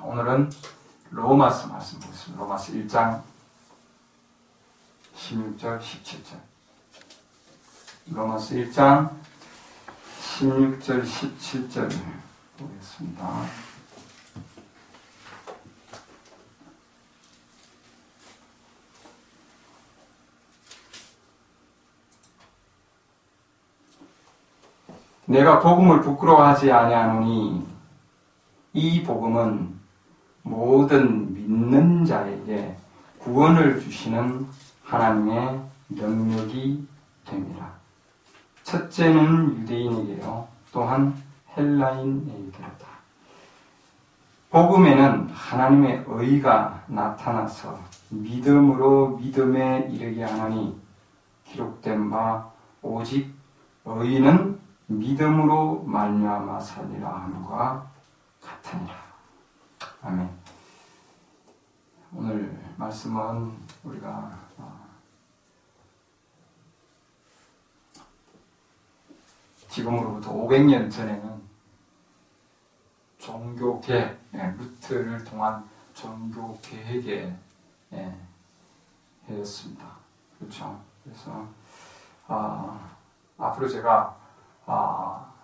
오늘은 로마서 말씀 보겠습니다. 로마서 1장 16절, 17절. 로마서 1장 16절, 17절 보겠습니다. 내가 복음을 부끄러워하지 아니하노니 이 복음은 모든 믿는 자에게 구원을 주시는 하나님의 능력이 됨이라. 첫째는 유대인에게요, 또한 헬라인에게로다. 복음에는 하나님의 의가 나타나서 믿음으로 믿음에 이르게 하나니 기록된 바 오직 의인은 믿음으로 말미암아 살리라 함과 같으니라. 아멘. 오늘 말씀은 우리가 지금으로부터 500년 전에는 종교개혁, 루트를 통한 종교개혁에 했습니다. 그렇죠. 그래서 앞으로 제가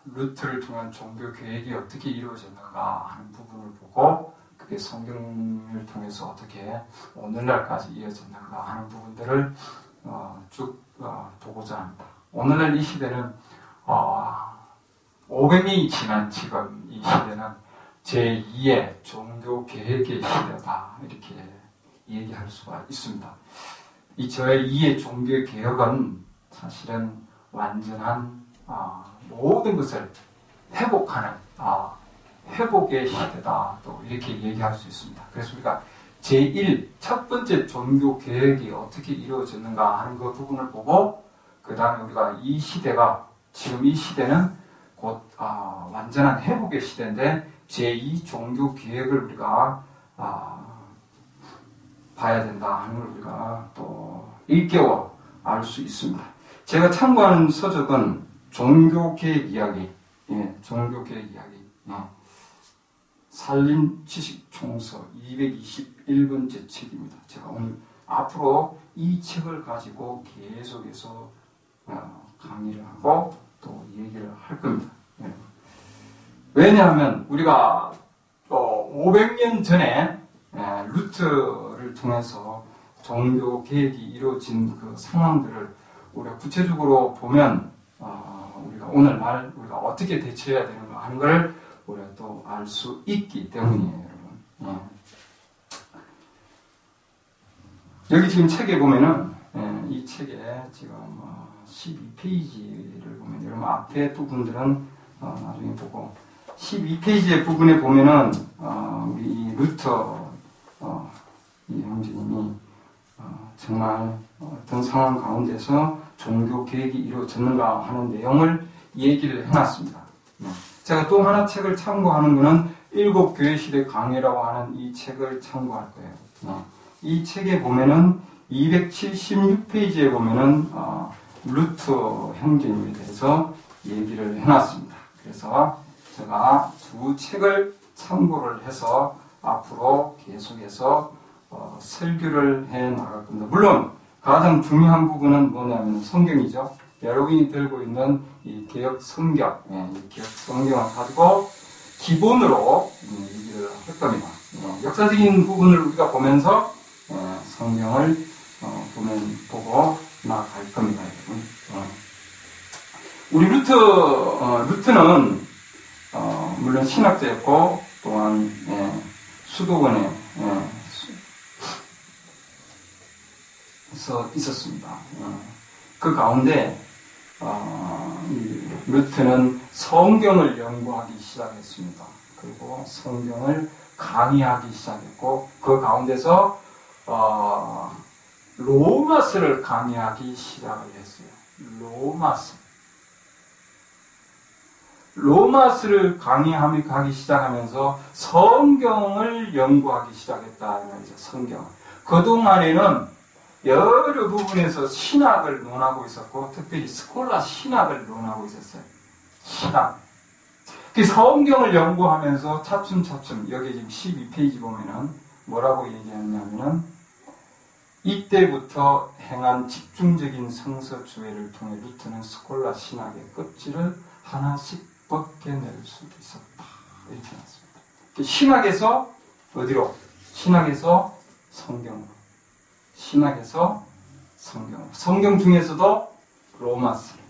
루트를 통한 종교개혁이 어떻게 이루어졌는가 하는 부분을 보고 그게 성경을 통해서 어떻게 오늘날까지 이어졌는가 하는 부분들을 쭉 보고자 합니다. 오늘날 이 시대는 500년이 지난 지금 이 시대는 제2의 종교개혁의 시대다, 이렇게 얘기할 수가 있습니다. 이 제2의 종교개혁은 사실은 완전한 모든 것을 회복하는 회복의 시대다, 또 이렇게 얘기할 수 있습니다. 그래서 우리가 제1, 첫 번째 종교개혁이 어떻게 이루어졌는가 하는 그 부분을 보고 그 다음에 우리가 이 시대가, 지금 이 시대는 곧 완전한 회복의 시대인데 제2 종교개혁을 우리가 봐야 된다 하는 걸 우리가 또 일깨워 알 수 있습니다. 제가 참고하는 서적은 종교개혁 이야기, 종교개혁 이야기, 산림지식총서 221번째 책입니다. 제가 오늘 앞으로 이 책을 가지고 계속해서 강의를 하고 또 얘기를 할 겁니다. 왜냐하면 우리가 500년 전에 루트를 통해서 종교개혁이 이루어진 그 상황들을 우리가 구체적으로 보면 우리가 오늘날 우리가 어떻게 대처해야 되는가 하는 걸 우리가 또 알 수 있기 때문이에요, 여러분. 여기 지금 책에 보면은 이 책에 지금 12페이지를 보면 여러분 앞에 부분들은 나중에 보고 12페이지의 부분에 보면은 우리 이 루터 이 형제님이 정말 어떤 상황 가운데서 종교 개혁이 이루어졌는가 하는 내용을 얘기를 해놨습니다. 제가 또 하나 책을 참고하는 것은 일곱 교회 시대 강해라고 하는 이 책을 참고할 거예요. 이 책에 보면은 276페이지에 보면은 루터 형제님에 대해서 얘기를 해놨습니다. 그래서 제가 두 책을 참고를 해서 앞으로 계속해서 설교를 해 나갈 겁니다. 물론 가장 중요한 부분은 뭐냐면 성경이죠. 여러분이 들고 있는 이 개역 성경, 이 개역 성경을 가지고 기본으로 얘기를 할 겁니다. 역사적인 부분을 우리가 보면서 성경을 보고 나아갈 겁니다, 여러분. 우리 루트는 물론 신학자였고 또한 수도원에 있었습니다. 그 가운데 루트는 성경을 연구하기 시작했습니다. 그리고 성경을 강의하기 시작했고 그 가운데서 로마서를 강의하기 시작을 했어요. 로마서를 강의하기 시작하면서 성경을 연구하기 시작했다. 성경. 그동안에는 여러 부분에서 신학을 논하고 있었고, 특별히 스콜라 신학을 논하고 있었어요. 신학. 그 성경을 연구하면서 차츰차츰 여기 지금 12페이지 보면은 뭐라고 얘기하냐면은 이때부터 행한 집중적인 성서주의를 통해 루터는 스콜라 신학의 껍질을 하나씩 벗겨낼 수도 있었다. 이렇게 나왔습니다. 신학에서 어디로? 신학에서 성경으로. 신학에서 성경으로. 성경 중에서도 로마서.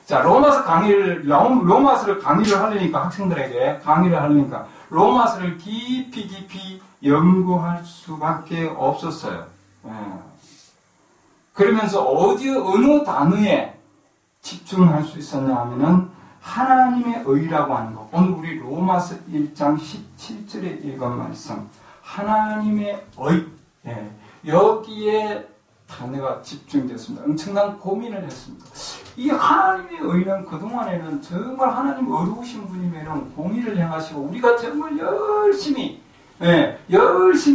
자, 로마서를 강의를 하려니까 학생들에게 강의를 하려니까 로마서를 깊이 연구할 수밖에 없었어요. 예. 그러면서 어느 단어에 집중할 수 있었냐 하면은 하나님의 의라고 하는 거. 오늘 우리 로마서 1장 17절에 읽은 말씀. 하나님의 의. 예. 여기에 단어가 집중됐습니다. 엄청난 고민을 했습니다. 이 하나님의 의는 그동안에는 정말 하나님 어려우신 분이면 공의를 행하시고 우리가 정말 열심히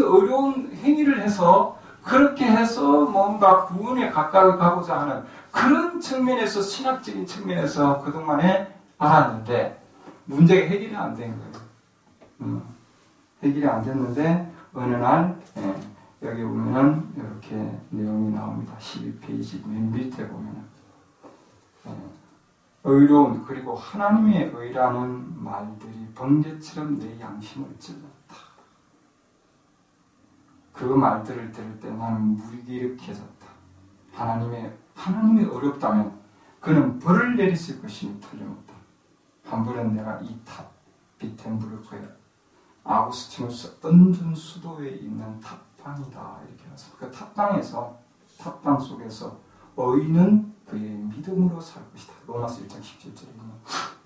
어려운 행위를 해서 그렇게 해서 뭔가 구원에 가까이 가고자 하는 그런 측면에서 신학적인 측면에서 그동안에 알았는데 문제가 해결이 안 된 거예요. 해결이 안 됐는데 어느 날 여기 보면은 이렇게 내용이 나옵니다. 12페이지 맨 밑에 보면은 의로운 그리고 하나님의 의라는 말들이 번개처럼 내 양심을 찔렀다. 그 말들을 들을 때 나는 무기력해졌다. 하나님이 어렵다면 그는 벌을 내리실 것이니 틀림없다. 한 번은 내가 이 탑 비텐부르크에 아우구스티누스 던전 수도에 있는 탑방이다 이렇게 해서 그 탑방 속에서 의인은 그의 믿음으로 살 것이다. 로마서 1장 17절에 있는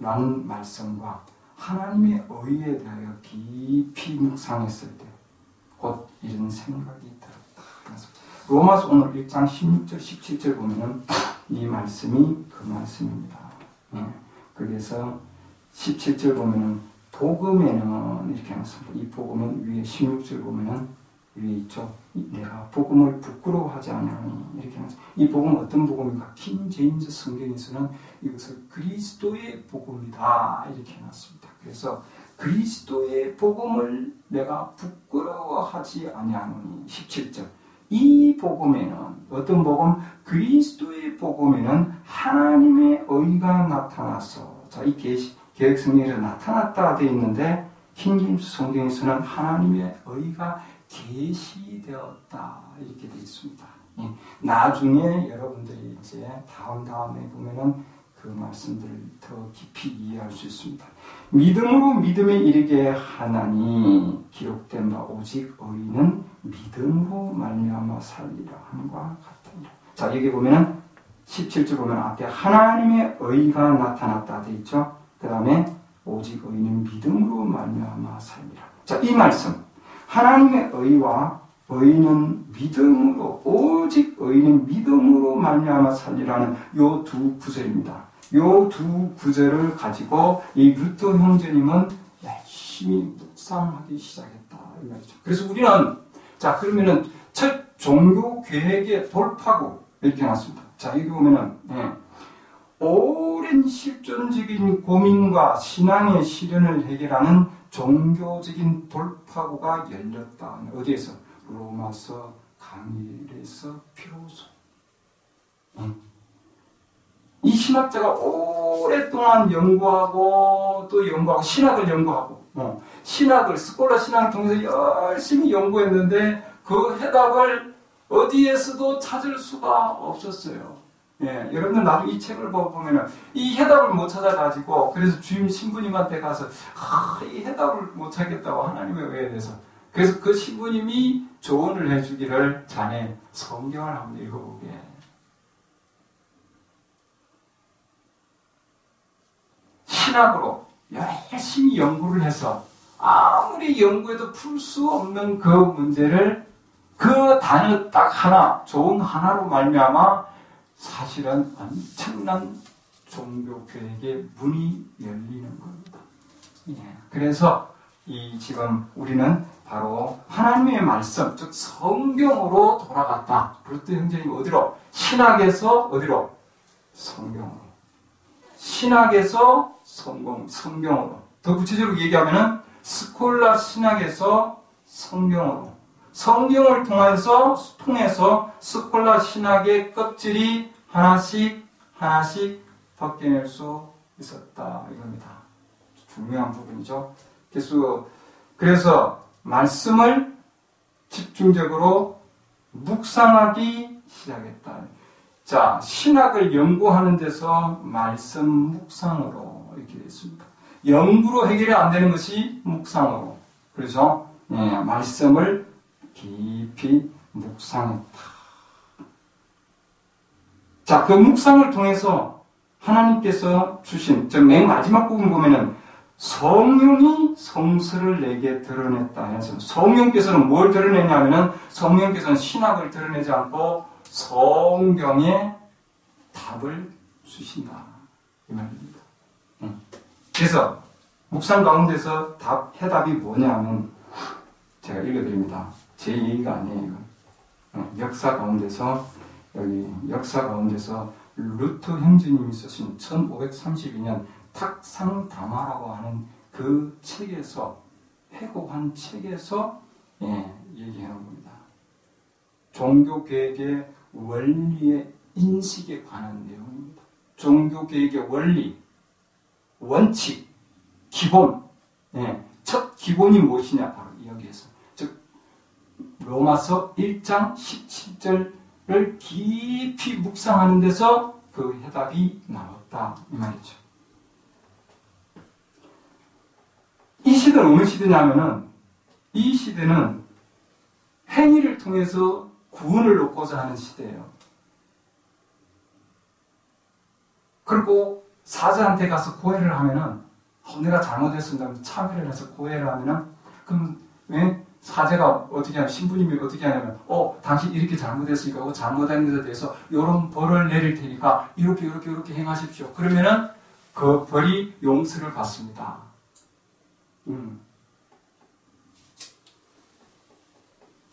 라는 말씀과 하나님의 의에 대하여 깊이 묵상했을 때 곧 이런 생각이 들었다. 그래서 로마서 오늘 1장 16절 17절 보면은 이 말씀이 그 말씀입니다. 그래서 17절 보면은 복음에는 이렇게 나왔습니다. 이 복음은 위에 16절 보면은 위에 있죠. 내가 복음을 부끄러워하지 않으니 이렇게 나왔습니다. 이 복음은 어떤 복음인가? 킹 제임스 성경에서는 이것을 그리스도의 복음이다 이렇게 해놨습니다. 그래서 그리스도의 복음을 내가 부끄러워하지 아니하노니 17절 이 복음에는 어떤 복음? 그리스도의 복음에는 하나님의 의가 나타나서 자, 이 개혁 성경에서 나타났다 되어 있는데 킹제임스 성경에서는 하나님의 의가 계시되었다 이렇게 되어 있습니다. 나중에 여러분들이 이제 다음에 보면은 그 말씀들을 더 깊이 이해할 수 있습니다. 믿음으로 믿음에 이르게 하나니 기록된 바 오직 의인은 믿음으로 말미암아 살리라 함과 같으니라. 자 여기 보면은 17절 보면 앞에 하나님의 의가 나타났다 되어 있죠. 그 다음에 오직 의인은 믿음으로 말미암아 살리라. 자 이 말씀 하나님의 의와 의인은 믿음으로 오직 의인은 믿음으로 말미암아 살리라는 요 두 구절입니다. 요 두 구절을 가지고 이 루터 형제님은 열심히 묵상하기 시작했다 이 말이죠. 그래서 우리는 자 그러면은 첫 종교 계획의 돌파구 이렇게 나왔습니다. 자 여기 보면은 오랜 실존적인 고민과 신앙의 시련을 해결하는 종교적인 돌파구가 열렸다. 어디에서? 로마서 강일에서 비로소. 이 신학자가 오랫동안 연구하고 또 연구하고 신학을 연구하고 스콜라 신학을 통해서 열심히 연구했는데 그 해답을 어디에서도 찾을 수가 없었어요. 여러분들 나중에 이 책을 보면 이 해답을 못 찾아가지고 그래서 주임 신부님한테 가서 이 해답을 못 찾겠다고 하나님의 의에 대해서 그래서 그 신부님이 조언을 해주기를 자네 성경을 한번 읽어보게. 신학으로 열심히 연구를 해서 아무리 연구해도 풀 수 없는 그 문제를 그 단어 딱 하나, 조언 하나로 말미암아 사실은 엄청난 종교교육의 문이 열리는 겁니다. 그래서 지금 우리는 바로 하나님의 말씀, 즉 성경으로 돌아갔다. 루터 형제님 어디로? 신학에서 어디로? 성경으로. 신학에서 성경으로. 더 구체적으로 얘기하면은 스콜라 신학에서 성경으로. 성경을 통해서 스콜라 신학의 껍질이 하나씩 벗겨낼 수 있었다. 이겁니다. 중요한 부분이죠. 그래서 말씀을 집중적으로 묵상하기 시작했다. 자, 신학을 연구하는 데서 말씀 묵상으로 이렇게 됐습니다. 연구로 해결이 안 되는 것이 묵상으로. 그래서 말씀을 깊이 묵상했다. 자, 그 묵상을 통해서 하나님께서 주신, 맨 마지막 부분 보면은 성령이 성서를 내게 드러냈다 해서 성령께서는 뭘 드러냈냐면은 성령께서는 신학을 드러내지 않고 성경의 답을 주신다. 이 말입니다. 그래서 묵상 가운데서 해답이 뭐냐면 제가 읽어드립니다. 제 얘기가 아니에요. 역사 가운데서 루터 형제님이 쓰신 1532년 탁상담화라고 하는 그 책에서 회고한 책에서 얘기해 놓은 겁니다. 종교개혁의 원리의 인식에 관한 내용입니다. 종교개혁의 원리, 원칙, 기본, 첫 기본이 무엇이냐 바로 여기에서 즉 로마서 1장 17절을 깊이 묵상하는 데서 그 해답이 나왔다 이 말이죠. 이 시대는 어느 시대냐면은 이 시대는 행위를 통해서 구원을 얻고자 하는 시대예요. 그리고 사자한테 가서 고해를 하면은 내가 잘못했습니다. 참회를 해서 고해를 하면은 그럼 왜 사제가 어떻게 하냐면 신부님이 어떻게 하냐면 당신 이렇게 잘못했으니까 잘못한 것에 대해서 이런 벌을 내릴 테니까 이렇게 행하십시오. 그러면은 그 벌이 용서를 받습니다.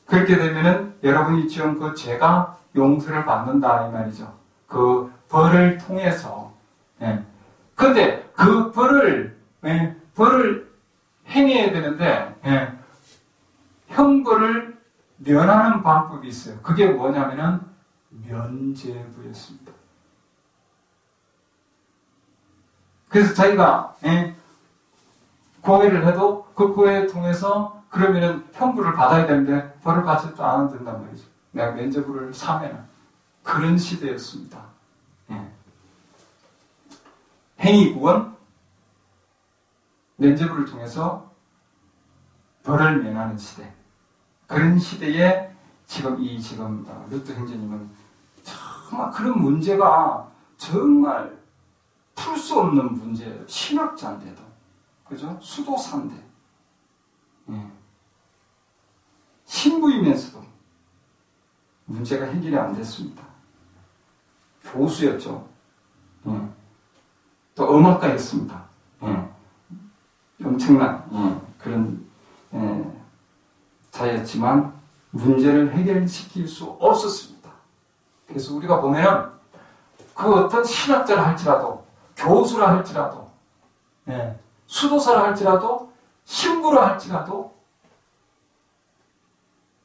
그렇게 되면은 여러분이 지은 그 죄가 용서를 받는다 이 말이죠. 그 벌을 통해서. 그런데 그 벌을 행해야 되는데 형벌을 면하는 방법이 있어요. 그게 뭐냐면은 면죄부였습니다. 그래서 자기가 고해를 해도 그 고해를 통해서 그러면은 형벌을 받아야 되는데 벌을 받지도 않아도 된단 말이죠. 내가 면죄부를 사면은 그런 시대였습니다. 행위 구원, 면죄부를 통해서 벌을 면하는 시대. 그런 시대에 지금 루터 형제님은 정말 그런 문제가 정말 풀 수 없는 문제예요. 신학자인데도. 그죠? 수도사인데. 신부이면서도 문제가 해결이 안 됐습니다. 교수였죠. 또 음악가였습니다. 엄청난 그런 자였지만 문제를 해결시킬 수 없었습니다. 그래서 우리가 보면 그 어떤 신학자라 할지라도 교수라 할지라도 수도사라 할지라도 신부라 할지라도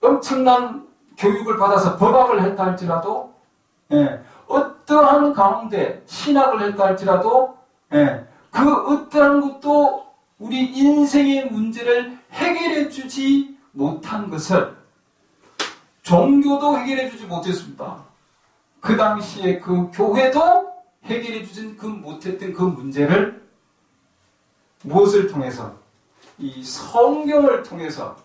엄청난 교육을 받아서 법학을 했다 할지라도 어떠한 가운데 신학을 했다 할지라도 그 어떠한 것도 우리 인생의 문제를 해결해 주지 못한 것을 종교도 해결해 주지 못했습니다. 그 당시에 그 교회도 해결해 주지 못했던 그 문제를 무엇을 통해서? 이 성경을 통해서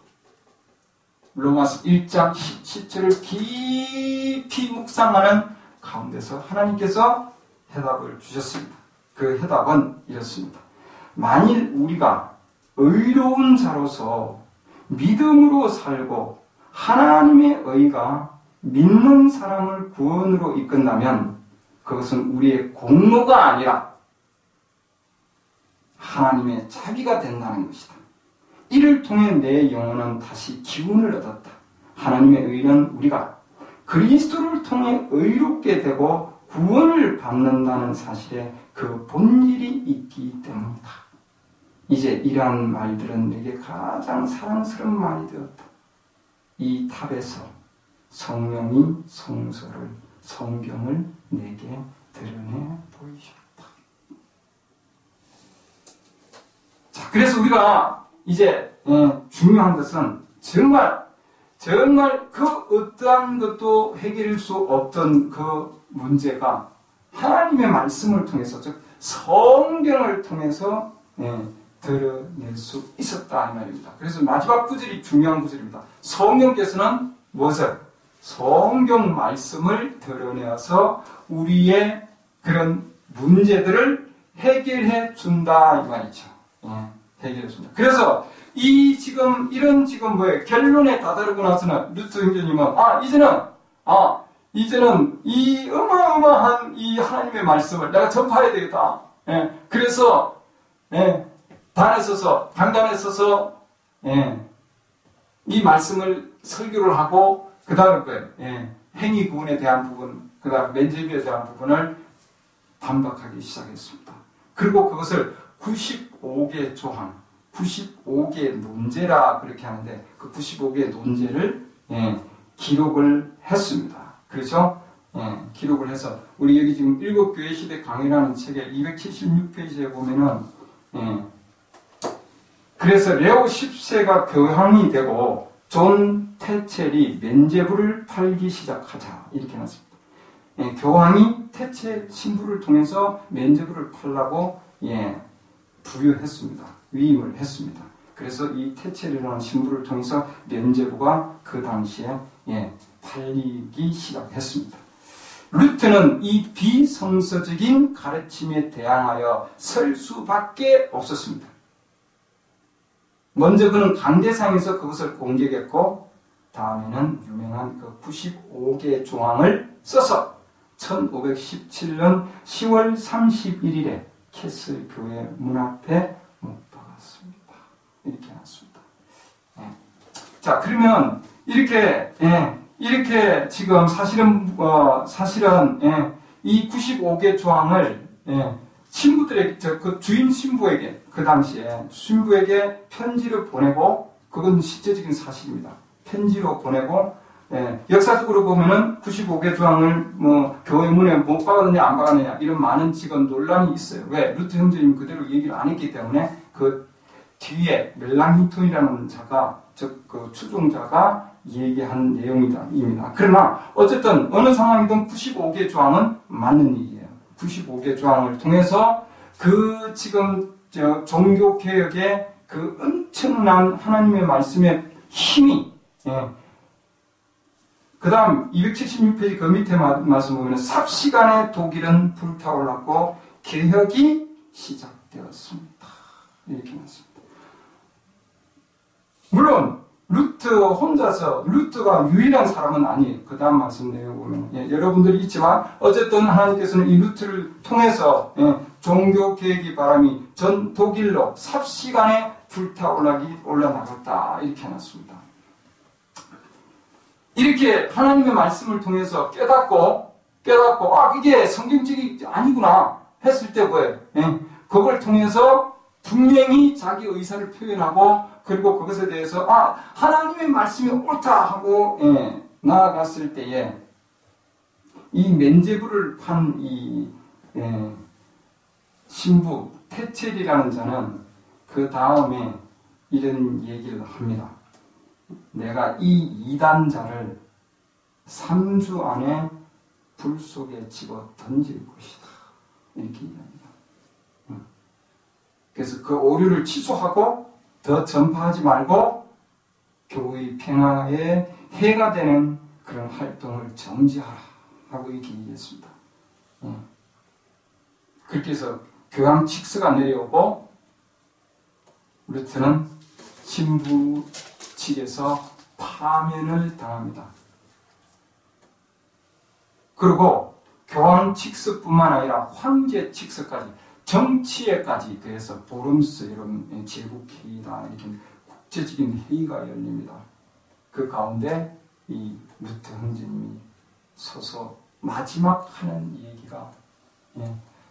로마서 1장 17절을 깊이 묵상하는 가운데서 하나님께서 해답을 주셨습니다. 그 해답은 이렇습니다. 만일 우리가 의로운 자로서 믿음으로 살고 하나님의 의가 믿는 사람을 구원으로 이끈다면 그것은 우리의 공로가 아니라 하나님의 자비가 된다는 것이다. 이를 통해 내 영혼은 다시 기운을 얻었다. 하나님의 의는 우리가 그리스도를 통해 의롭게 되고 구원을 받는다는 사실에 그 본질이 있기 때문이다. 이제 이러한 말들은 내게 가장 사랑스러운 말이 되었다. 이 탑에서 성령이 성경을 내게 드러내 보이셨다. 자, 그래서 우리가 이제 중요한 것은 정말 그 어떠한 것도 해결할 수 없던 그 문제가 하나님의 말씀을 통해서, 즉 성경을 통해서 드러낼 수 있었다 이 말입니다. 그래서 마지막 구절이 중요한 구절입니다. 성령께서는 무엇을? 성경 말씀을 드러내어서 우리의 그런 문제들을 해결해 준다 이 말이죠. 해결해 준다. 그래서 이런 뭐예요? 결론에 다다르고 나서는 루트 형제님은 이제는 이 어마어마한 이 하나님의 말씀을 내가 전파해야 되겠다. 그래서 강단에 서서 이 말씀을 설교를 하고 그 다음에 행위 구원에 대한 부분, 그 다음 면죄비에 대한 부분을 반박하기 시작했습니다. 그리고 그것을 95개 조항, 95개의 논제라 그렇게 하는데 그 95개의 논제를 기록을 했습니다. 그렇죠? 기록을 해서 우리 여기 지금 일곱교회 시대 강의라는 책의 276페이지에 보면은 그래서 레오 10세가 교황이 되고 존 태첼이 면죄부를 팔기 시작하자 이렇게 해놨습니다. 교황이 태첼 신부를 통해서 면죄부를 팔라고 부여했습니다. 위임을 했습니다. 그래서 이 태첼이라는 신부를 통해서 면죄부가 그 당시에 팔리기 시작했습니다. 루트는 이 비성서적인 가르침에 대항하여 설 수밖에 없었습니다. 먼저 그는 강대상에서 그것을 공격했고 다음에는 유명한 그 95개 조항을 써서 1517년 10월 31일에 캐슬 교회 문 앞에 못 박았습니다. 이렇게 해놨습니다. 자, 그러면 이렇게 지금 사실은 이 95개 조항을 신부들에게, 그 주인 신부에게, 그 당시에 신부에게 편지를 보내고, 그건 실제적인 사실입니다. 편지로 보내고, 역사적으로 보면은 95개 조항을 교회 문에 못 박았느냐 안 박았느냐 이런 많은 지금 논란이 있어요. 왜? 루트 형제님 그대로 얘기를 안 했기 때문에 그 뒤에 멜랑히톤이라는 자가, 즉 그 추종자가 얘기한 내용입니다. 그러나 어쨌든 어느 상황이든 95개 조항은 맞는 얘기예요. 95개 조항을 통해서 그 지금 종교개혁의 그 엄청난 하나님의 말씀의 힘이 그 다음 276페이지 그 밑에 말씀 보면 삽시간에 독일은 불타올랐고 개혁이 시작되었습니다. 이렇게 말씀입니다. 물론 루트가 유일한 사람은 아니에요. 그 다음 말씀 내용 보면 여러분들이 있지만 어쨌든 하나님께서는 이 루트를 통해서 종교개혁의 바람이 전 독일로 삽시간에 올라나갔다 이렇게 해놨습니다. 이렇게 하나님의 말씀을 통해서 깨닫고 이게 성경적이 아니구나 했을 때 뭐예요? 그걸 통해서 분명히 자기 의사를 표현하고 그리고 그것에 대해서 하나님의 말씀이 옳다 하고 나아갔을 때에 이 면죄부를 판 이 신부 태첼이라는 자는 그 다음에 이런 얘기를 합니다. 내가 이 이단자를 3주 안에 불 속에 집어 던질 것이다. 이렇게 얘기합니다. 그래서 그 오류를 취소하고 더 전파하지 말고 교회의 평화에 해가 되는 그런 활동을 정지하라 하고 이렇게 얘기했습니다. 그렇게 해서 교황 칙스가 내려오고 루트는 신부 측에서 파면을 당합니다. 그리고 교황 칙스뿐만 아니라 황제 칙스까지 정치에까지 그래서 보름스 이런 제국회의다 이렇게 국제적인 회의가 열립니다. 그 가운데 이 루트 형제님이 서서 마지막 하는 얘기가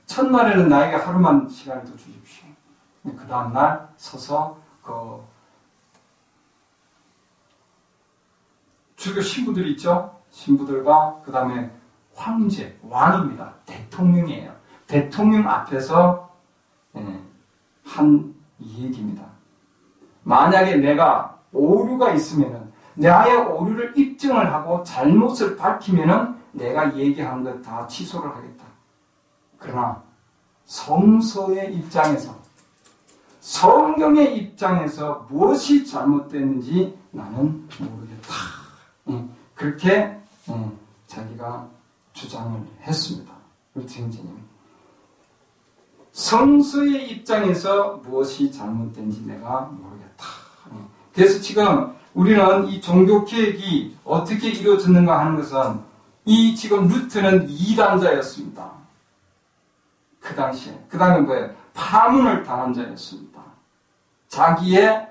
첫날에는 나에게 하루만 시간을 더 주십시오. 그 다음날 서서 그 주교 신부들이 있죠. 신부들과 그 다음에 황제, 왕입니다. 대통령이에요. 대통령 앞에서 한 얘기입니다. 만약에 내가 오류가 있으면은 나의 오류를 입증을 하고 잘못을 밝히면은 내가 얘기한 것 다 취소를 하겠다. 그러나 성서의 입장에서, 성경의 입장에서 무엇이 잘못됐는지 나는 모르겠다. 그렇게 자기가 주장을 했습니다. 루트 형제님. 성서의 입장에서 무엇이 잘못된지 내가 모르겠다. 그래서 지금 우리는 이 종교개혁이 어떻게 이루어졌는가 하는 것은 이 지금 루트는 이단자였습니다. 그 당시에. 그 다음에 뭐예요? 파문을 당한 자였습니다. 자기의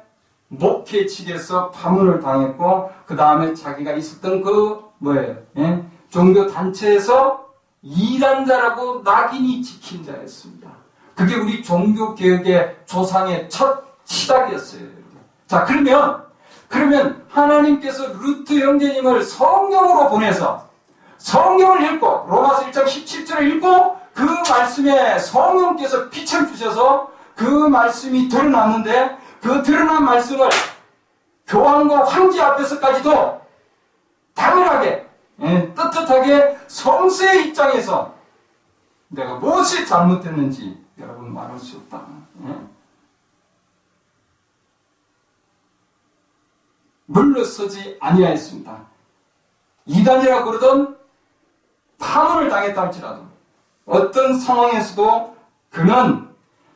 목회 측에서 파문을 당했고 그 다음에 자기가 있었던 그 뭐예요? 종교 단체에서 이단자라고 낙인이 찍힌 자였습니다. 그게 우리 종교개혁의 조상의 첫 시작이었어요. 자, 그러면 하나님께서 루트 형제님을 성경으로 보내서 성경을 읽고 로마서 1장 17절을 읽고 그 말씀에 성령께서 빛을 주셔서 그 말씀이 드러났는데 그 드러난 말씀을 교황과 황제 앞에서까지도 당연하게 떳떳하게 성서의 입장에서 내가 무엇이 잘못됐는지 여러분 말할 수 없다. 물러서지 아니하였습니다. 이단이라 그러던 파문을 당했다 할지라도 어떤 상황에서도 그는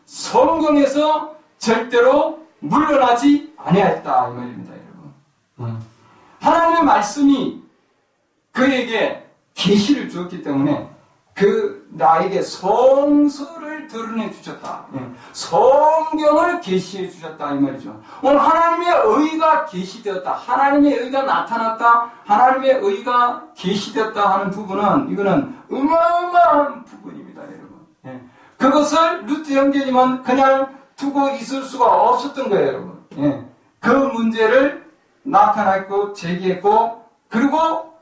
성경에서 절대로 물러나지 아니하였다 이 말입니다, 여러분. 하나님의 말씀이 그에게 계시를 주었기 때문에 그 나에게 성서를 드러내 주셨다. 성경을 계시해 주셨다 이 말이죠. 오늘 하나님의 의가 계시되었다. 하나님의 의가 나타났다. 하나님의 의가 계시되었다 하는 부분은 이거는 어마어마한 부분입니다, 여러분. 그것을 루트 형제님은 그냥 두고 있을 수가 없었던 거예요, 여러분. 그 문제를 나타냈고 제기했고 그리고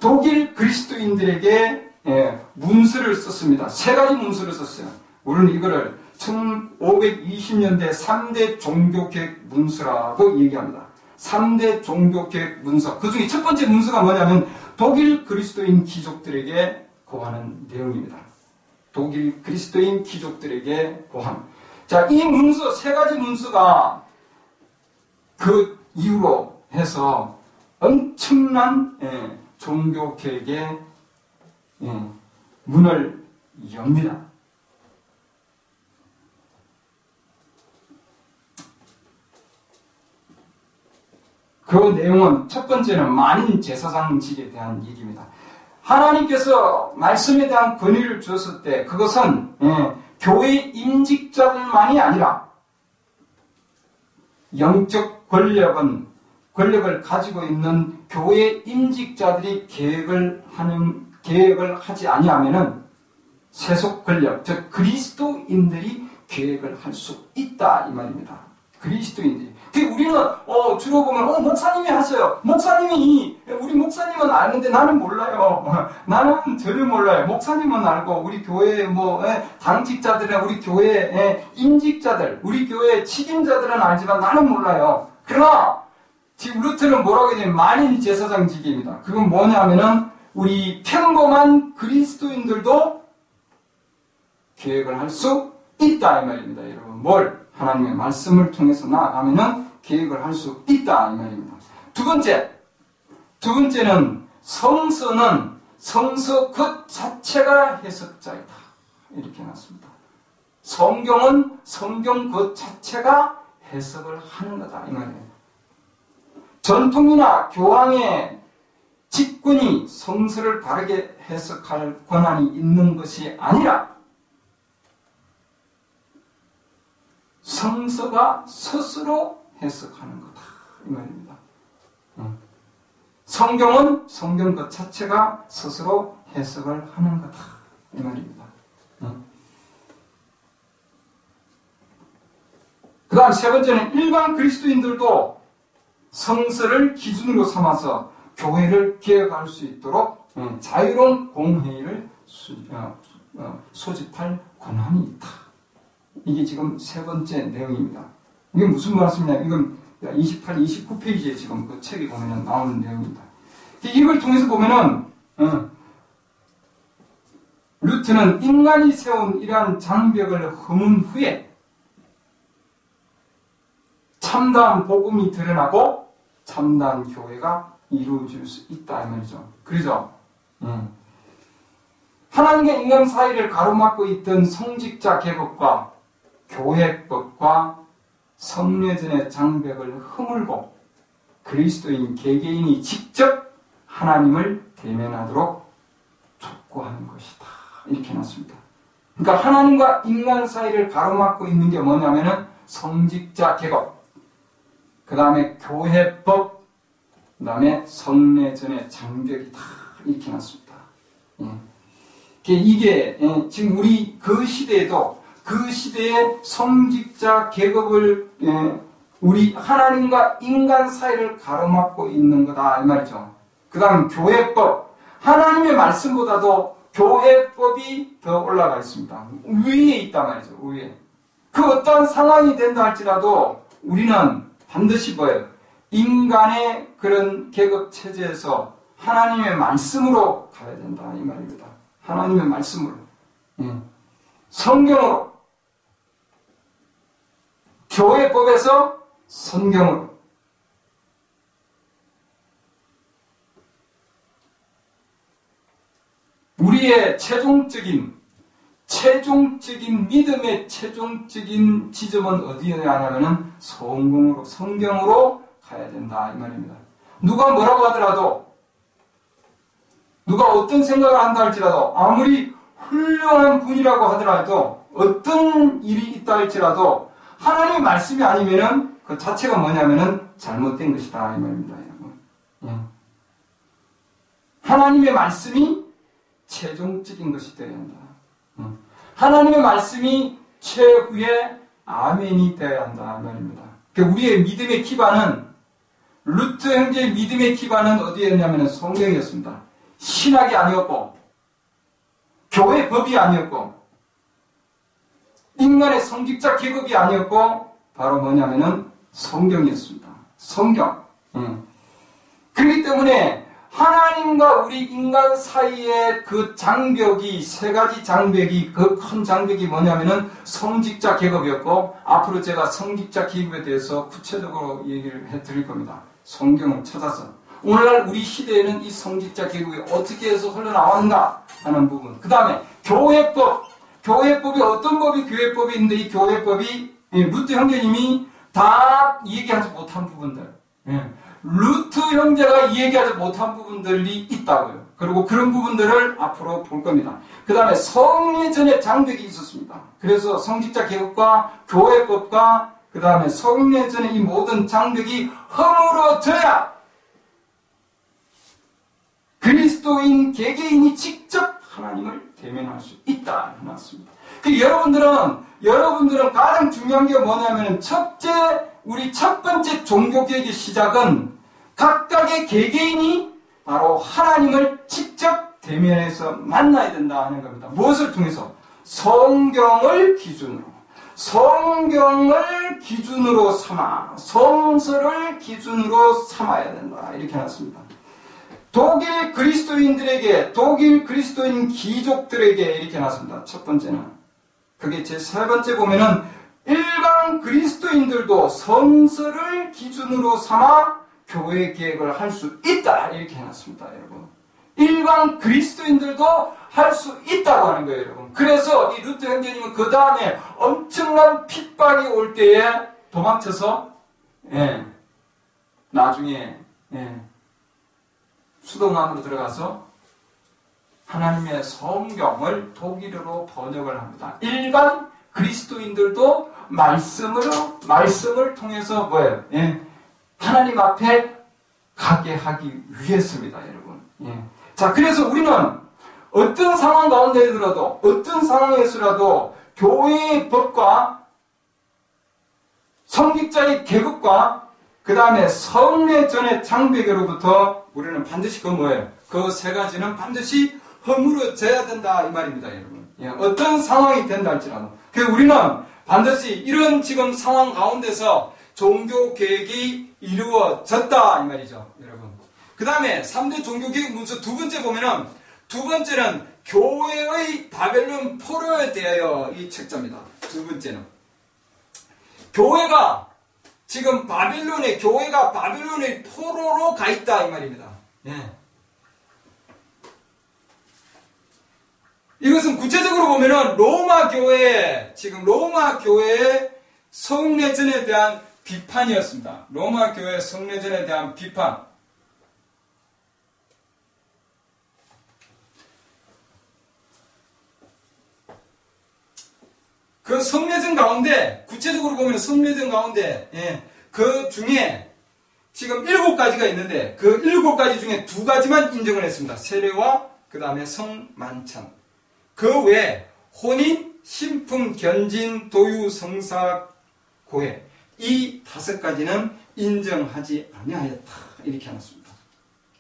독일 그리스도인들에게 문서를 썼습니다. 세 가지 문서를 썼어요. 우리는 이거를 1520년대 3대 종교개혁 문서라고 얘기합니다. 3대 종교개혁 문서. 그 중에 첫 번째 문서가 뭐냐면 독일 그리스도인 귀족들에게 고하는 내용입니다. 독일 그리스도인 귀족들에게 고함. 자, 이 문서, 세 가지 문서가 그 이후로 해서 엄청난 종교개혁의 문을 엽니다. 그 내용은 첫 번째는 만인 제사장직에 대한 얘기입니다. 하나님께서 말씀에 대한 권위를 주었을 때 그것은 교회 임직자들만이 아니라 영적 권력을 가지고 있는 교회 임직자들이 계획을 하지 아니하면은 세속 권력, 즉 그리스도인들이 계획을 할 수 있다 이 말입니다. 그리스도인들이. 우리는 주로 보면 목사님이 하세요. 우리 목사님은 아는데 나는 몰라요. 나는 전혀 몰라요. 목사님은 알고 우리 교회 당직자들이나 우리 교회 임직자들, 우리 교회 책임자들은 알지만 나는 몰라요. 그러나 지금 루트는 뭐라고 했냐면 만인 제사장직입니다. 그건 뭐냐면은 우리 평범한 그리스도인들도 계획을 할 수 있다 이 말입니다. 여러분 뭘? 하나님의 말씀을 통해서 나아가면은 계획을 할 수 있다 이 말입니다. 두 번째는 성서는 성서 그 자체가 해석자이다 이렇게 해놨습니다. 성경은 성경 그 자체가 해석을 하는 거다 이 말이에요. 전통이나 교황의 직분이 성서를 바르게 해석할 권한이 있는 것이 아니라 성서가 스스로 해석하는 거다 이 말입니다. 성경은 성경 그 자체가 스스로 해석을 하는 거다 이 말입니다. 그 다음 세 번째는 일반 그리스도인들도 성서를 기준으로 삼아서 교회를 개혁할 수 있도록 자유로운 공회의를 소집할 권한이 있다. 이게 지금 세 번째 내용입니다. 이게 무슨 말씀이냐? 이건 28, 29페이지에 지금 그 책에 보면 나오는 내용입니다. 이걸 통해서 보면은 루트는 인간이 세운 이러한 장벽을 허문 후에 참다운 복음이 드러나고 참다운 교회가 이루어질 수 있다 이 말이죠. 그러죠? 하나님과 인간 사이를 가로막고 있던 성직자 계급과 교회법과 성례전의 장벽을 허물고 그리스도인 개개인이 직접 하나님을 대면하도록 촉구하는 것이다. 이렇게 해놨습니다. 그러니까 하나님과 인간 사이를 가로막고 있는 게 뭐냐면은 성직자 계급, 그 다음에 교회법, 그 다음에 성례전의 장벽이다. 이렇게 해놨습니다. 이게 지금 우리 그 시대에도 그 시대의 성직자 계급을 우리 하나님과 인간 사이를 가로막고 있는 거다 이 말이죠. 그 다음 교회법, 하나님의 말씀보다도 교회법이 더 올라가 있습니다. 위에 있단 말이죠. 위에. 그 어떠한 상황이 된다 할지라도 우리는 반드시 뭐예요? 인간의 그런 계급 체제에서 하나님의 말씀으로 가야 된다 이 말입니다. 하나님의 말씀으로, 성경으로, 교회법에서 성경으로. 우리의 최종적인 믿음의 최종적인 지점은 어디에 하냐면은 성경으로, 성경으로 가야 된다 이 말입니다. 누가 뭐라고 하더라도, 누가 어떤 생각을 한다 할지라도, 아무리 훌륭한 분이라고 하더라도, 어떤 일이 있다 할지라도 하나님의 말씀이 아니면은 그 자체가 뭐냐면은 잘못된 것이다 이 말입니다. 하나님의 말씀이 최종적인 것이 되어야 한다. 하나님의 말씀이 최후의 아멘이 되어야 한다 이 말입니다. 우리의 믿음의 기반은, 루트 형제의 믿음의 기반은 어디였냐면 성경이었습니다. 신학이 아니었고 교회 법이 아니었고 인간의 성직자 계급이 아니었고 바로 뭐냐면은 성경이었습니다. 성경. 그렇기 때문에 하나님과 우리 인간 사이의 그 장벽이, 세 가지 장벽이, 그 큰 장벽이 뭐냐면은 성직자 계급이었고, 앞으로 제가 성직자 계급에 대해서 구체적으로 얘기를 해드릴 겁니다. 성경을 찾아서. 오늘날 우리 시대에는 이 성직자 계급이 어떻게 해서 흘러나왔는가 하는 부분. 그 다음에 교회법. 교회법이 어떤 법이 교회법이 있는데 이 교회법이 루트 형제님이 다 얘기하지 못한 부분들. 루트 형제가 얘기하지 못한 부분들이 있다고요. 그리고 그런 부분들을 앞으로 볼 겁니다. 그 다음에 성례전의 장벽이 있었습니다. 그래서 성직자 계급과 교회법과 그 다음에 성례전의 이 모든 장벽이 허물어져야 그리스도인 개개인이 직접 하나님을 대면할 수 있다 해놨습니다. 여러분들은 가장 중요한 게 뭐냐면 우리 첫 번째 종교개혁의 시작은 각각의 개개인이 바로 하나님을 직접 대면해서 만나야 된다 하는 겁니다. 무엇을 통해서? 성경을 기준으로 삼아, 성서를 기준으로 삼아야 된다 이렇게 해놨습니다. 독일 그리스도인 귀족들에게 이렇게 해놨습니다. 첫 번째는 그게 제 세 번째 보면은 일반 그리스도인들도 성서를 기준으로 삼아 교회 계획을 할 수 있다 이렇게 해놨습니다. 여러분, 일반 그리스도인들도 할 수 있다고 하는 거예요. 여러분, 그래서 이 루트 형제님은 그 다음에 엄청난 핍박이 올 때에 도망쳐서 나중에 수도원으로 들어가서 하나님의 성경을 독일어로 번역을 합니다. 일반 그리스도인들도 말씀을 통해서 뭐예요? 하나님 앞에 가게 하기 위해서입니다, 여러분. 자, 그래서 우리는 어떤 상황 가운데서라도, 어떤 상황에서라도 교회의 법과 성직자의 계급과 그 다음에 성례전의 장벽으로부터 우리는 반드시 그 뭐예요? 그 세 가지는 반드시 허물어져야 된다 이 말입니다, 여러분. 예, 어떤 상황이 된다 할지라도. 그래서 우리는 반드시 이런 지금 상황 가운데서 종교 계획이 이루어졌다 이 말이죠, 여러분. 그 다음에 3대 종교 계획 문서 두 번째 보면은 두 번째는 교회의 바벨론 포로에 대하여 이 책자입니다. 두 번째는 교회가 지금 교회가 바벨론의 포로로 가 있다 이 말입니다. 예. 이것은 구체적으로 보면은 로마 교회의 성례전에 대한 비판이었습니다. 로마 교회 성례전에 대한 비판. 그 성례전 가운데, 구체적으로 보면 성례전 가운데, 예, 그 중에 지금 7가지가 있는데, 그 7가지 중에 2가지만 인정을 했습니다. 세례와 그 다음에 성만찬. 그 외에 혼인, 신품, 견진, 도유, 성사, 고해. 이 5가지는 인정하지 아니하였다. 이렇게 해놨습니다.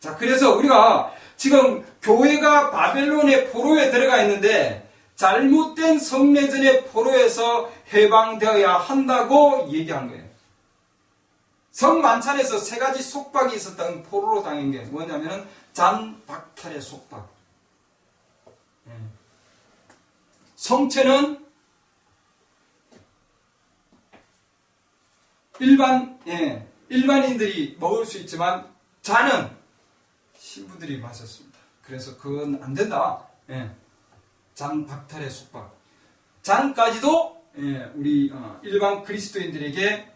자, 그래서 우리가 지금 교회가 바벨론의 포로에 들어가 있는데, 잘못된 성례전의 포로에서 해방되어야 한다고 얘기한 거예요. 성만찬에서 3가지 속박이 있었던 포로로 당한 게 뭐냐면은 잔박탈의 속박. 성체는 일반인들이 먹을 수 있지만 잔은 신부들이 마셨습니다. 그래서 그건 안 된다. 잔 박탈의 속박. 잔까지도 우리 일반 그리스도인들에게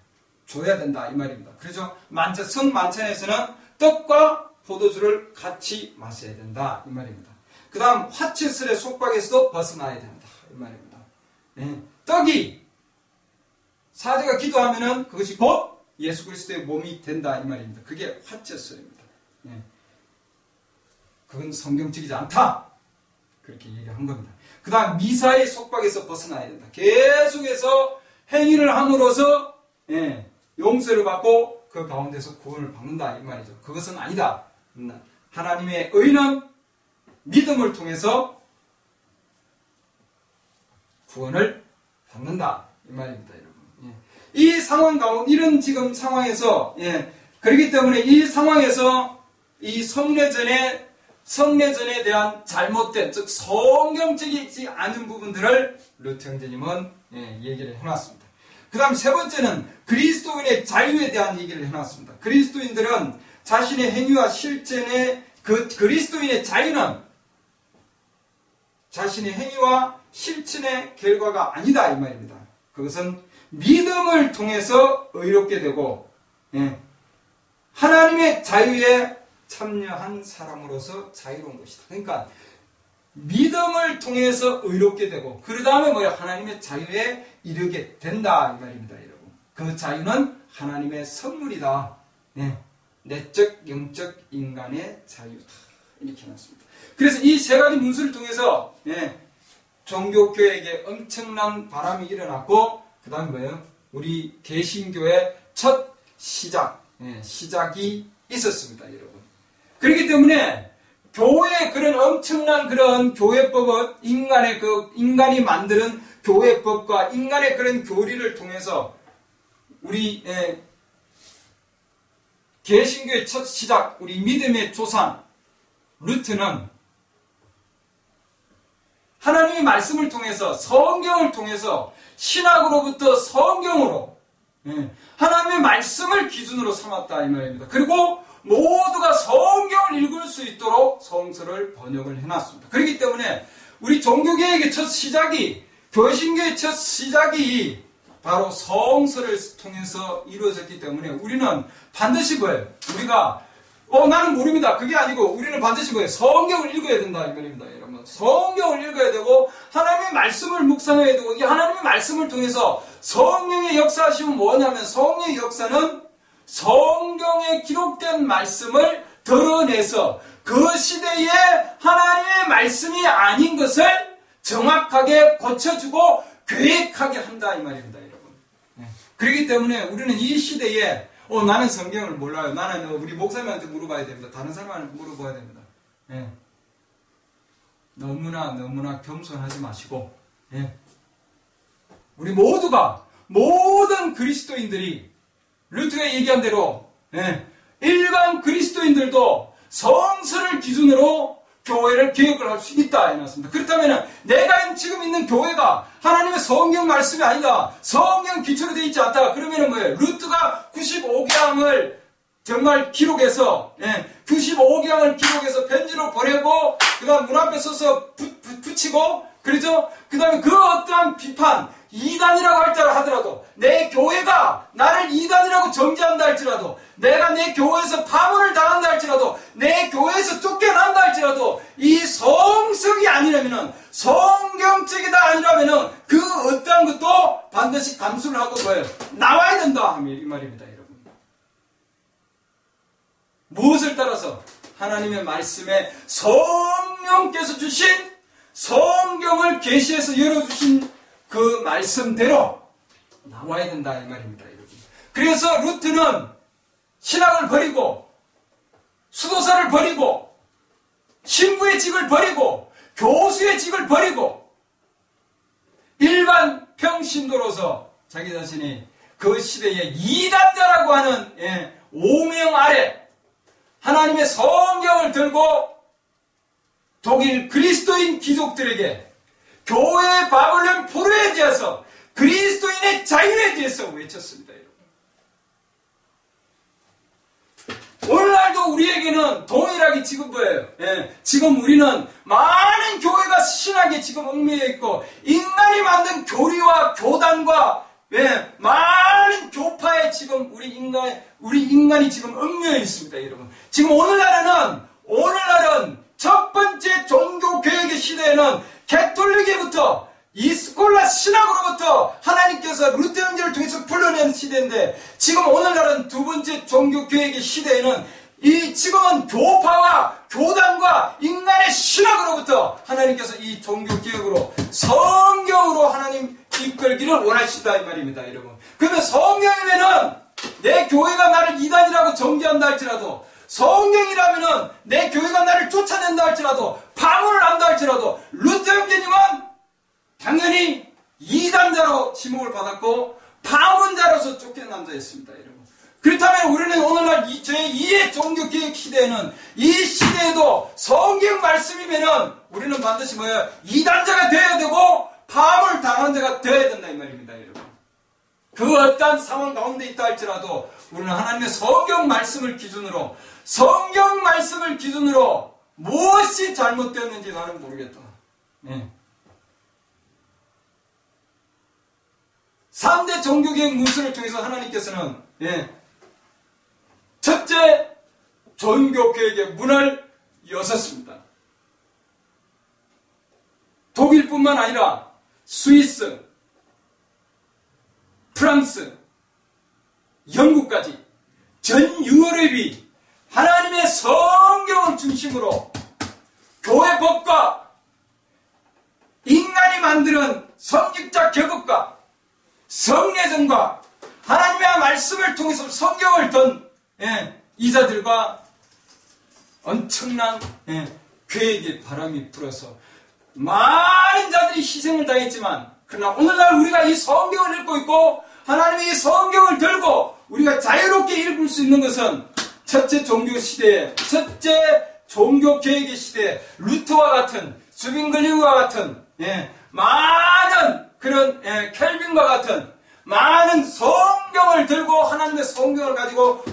줘야 된다 이 말입니다. 그래서 성만찬에서는 떡과 포도주를 같이 마셔야 된다 이 말입니다. 그 다음 화채술의 속박에서도 벗어나야 된다 이 말입니다. 떡이 사제가 기도하면은 그것이 곧 예수 그리스도의 몸이 된다 이 말입니다. 그게 화채술입니다. 그건 성경적이지 않다. 그렇게 얘기한 겁니다. 그 다음 미사의 속박에서 벗어나야 된다. 계속해서 행위를 함으로써 용서를 받고 그 가운데서 구원을 받는다 이 말이죠. 그것은 아니다. 하나님의 의는 믿음을 통해서 구원을 받는다 이 말입니다, 여러분. 이 상황 가운데 이런 지금 상황에서 그렇기 때문에 이 상황에서 이 성례전에 대한 잘못된, 즉 성경적이지 않은 부분들을 루트 형제님은 얘기를 해놨습니다. 그 다음 세 번째는 그리스도인의 자유에 대한 얘기를 해놨습니다. 그리스도인들은 자신의 행위와 실천의 그리스도인의 자유는 자신의 행위와 실천의 결과가 아니다 이 말입니다. 그것은 믿음을 통해서 의롭게 되고 하나님의 자유에 참여한 사람으로서 자유로운 것이다. 그러니까 믿음을 통해서 의롭게 되고 그 다음에 뭐야? 하나님의 자유에 이르게 된다 이 말입니다, 여러분. 그 자유는 하나님의 선물이다. 내적, 영적, 인간의 자유다. 이렇게 해놨습니다. 그래서 이 3가지 문서를 통해서 종교교회에게 엄청난 바람이 일어났고 그 다음에 뭐예요? 우리 개신교의 첫 시작이 있었습니다, 여러분. 그렇기 때문에 교회의 그런 엄청난 그런 교회법은 인간이 만드는 교회법과 인간의 그런 교리를 통해서 우리 개신교의 첫 시작, 우리 믿음의 조상 루트는 하나님의 말씀을 통해서 성경을 통해서 신학으로부터 성경으로 하나님의 말씀을 기준으로 삼았다 이 말입니다. 그리고 모두가 성경을 읽을 수 있도록 성서를 번역을 해놨습니다. 그렇기 때문에 우리 종교개혁의 첫 시작이, 교신교의 첫 시작이 바로 성서를 통해서 이루어졌기 때문에 우리는 반드시 뭐예요? 우리가 나는 모릅니다. 그게 아니고 우리는 반드시 뭐예요? 성경을 읽어야 된다 이 말입니다, 여러분. 성경을 읽어야 되고 하나님의 말씀을 묵상해야 되고 이 하나님의 말씀을 통해서 성령의 역사하심은 뭐냐면 성령의 역사는 성경에 기록된 말씀을 드러내서 그 시대에 하나님의 말씀이 아닌 것을 정확하게 고쳐주고 계획하게 한다 이 말입니다, 여러분. 그렇기 때문에 우리는 이 시대에 나는 성경을 몰라요. 나는 우리 목사님한테 물어봐야 됩니다. 다른 사람한테 물어봐야 됩니다. 너무나 겸손하지 마시고, 우리 모두가 모든 그리스도인들이 루트가 얘기한 대로 일반 그리스도인들도 성서를 기준으로 교회를 개혁을 할 수 있다 해놨습니다. 그렇다면 내가 지금 있는 교회가 하나님의 성경 말씀이 아니다, 성경 기초로 되어 있지 않다, 그러면 뭐예요? 루트가 95경을 정말 기록해서 95경을 기록해서 편지로 보내고 그 다음 문 앞에 써서 붙이고, 그렇죠? 그 다음에 그 어떠한 비판, 이단이라고 하더라도, 내 교회가 나를 이단이라고 정죄한다 할지라도, 내가 내 교회에서 파문을 당한다 할지라도, 내 교회에서 쫓겨난다 할지라도, 이 성성이 아니라면은, 성경책이다 아니라면은, 그 어떠한 것도 반드시 감수를 하고 뭐예요? 나와야 된다, 이 말입니다, 여러분. 무엇을 따라서? 하나님의 말씀에 성령께서 주신 성경을 계시해서 열어주신 그 말씀대로 나와야 된다 이 말입니다, 여러분. 그래서 루트는 신학을 버리고 수도사를 버리고 신부의 직을 버리고 교수의 직을 버리고 일반 평신도로서 자기 자신이 그 시대의 이단자라고 하는 오명 아래 하나님의 성경을 들고 독일 그리스도인 귀족들에게 교회의 바벨론 포로에 대해서 그리스도인의 자유에 대해서 외쳤습니다, 여러분. 오늘날도 우리에게는 동일하게 지금 뭐예요? 지금 우리는 많은 교회가 신학에 지금 얽매여 있고 인간이 만든 교리와 교단과 많은 교파에 지금 우리 인간이 지금 얽매여 있습니다, 여러분. 지금 오늘날은 첫 번째 종교개혁의 시대에는 개톨릭에부터 이스콜라 신학으로부터 하나님께서 루터 형제를 통해서 불러낸 시대인데, 지금 오늘날은 두 번째 종교개혁의 시대에는 지금은 교파와 교단과 인간의 신학으로부터 하나님께서 이 종교개혁으로 성경으로 하나님 이끌기를 원하시다 이 말입니다, 여러분. 그러면 성경이면은 내 교회가 나를 이단이라고 정죄한다 할지라도, 성경이라면은 내 교회가 나를 쫓아낸다 할지라도, 파문을 한다 할지라도, 루터 형제님은 당연히 이단자로 지목을 받았고 파문자로서 쫓겨난 자였습니다, 여러분. 그렇다면 우리는 오늘날 제2의 종교개혁 시대에는, 이 시대에도 성경 말씀이면은 우리는 반드시 뭐예요? 이단자가 되어야 되고 파문을 당한 자가 되어야 된다 이 말입니다, 여러분. 그 어떠한 상황 가운데 있다 할지라도 우리는 하나님의 성경 말씀을 기준으로 무엇이 잘못되었는지 나는 모르겠다. 3대 종교개혁 문서를 통해서 하나님께서는 첫째 종교개혁의 문을 여셨습니다. 독일뿐만 아니라 스위스, 프랑스, 영국까지 전 유럽이 하나님의 성경을 중심으로 교회 법과 인간이 만드는 성직자 격업과 성례전과 하나님의 말씀을 통해서 성경을 던 이자들과 엄청난 계획의 바람이 불어서 많은 자들이 희생을 당했지만, 그러나 오늘날 우리가 이 성경을 읽고 있고 하나님의 이 성경을 들고 우리가 자유롭게 읽을 수 있는 것은 첫째 종교시대에, 첫째 종교개혁의 시대에 루터와 같은, 주빙글리우와 같은 많은 그런 켈빈과 같은 많은 성경을 들고 하나님의 성경을 가지고